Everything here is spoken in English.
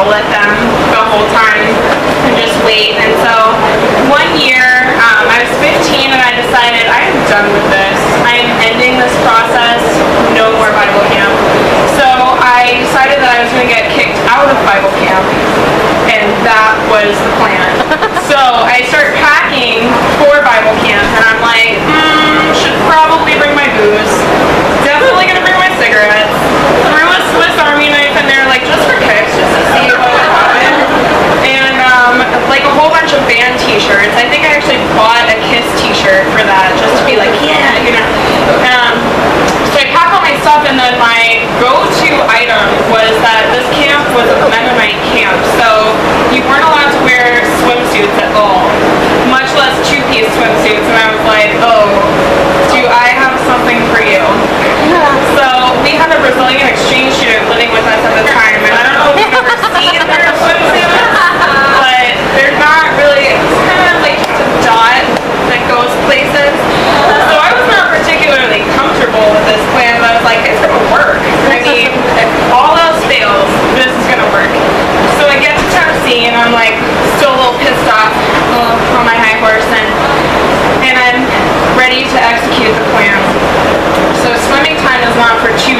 with them the whole time and just wait. And so one year, I was 15 and I decided I am done with this. I am ending this process. No more Bible camp. So I decided that I was going to get kicked out of Bible camp, and that was the plan. So I start packing for Bible camp, and I'm like, should probably bring my booze. Definitely going to bring my cigarettes. Threw a Swiss Army knife in there, like just for kicks, just to see what would happen. And like a whole bunch of band t-shirts. I think I actually bought a KISS t-shirt for that, just to be like, yeah, you know. So I pack all my stuff, and then my go-to item was that this camp was a Mennonite camp, so you weren't allowed to wear swimsuits at all, much less two-piece swimsuits. And I was like, oh, do I have something for you? So we had a Brazilian exchange student living with us at the time, and I don't know if you've ever seen their swimsuits, but they're not really, it's kind of like just a dot that goes places. So I was not particularly comfortable with this plan, but I was like, it's going to work. I mean, if all else fails, this is going to work. So I get to Tennessee, and I'm like still a little pissed off on my high horse, and I'm ready to execute the plan. So swimming time is not for 2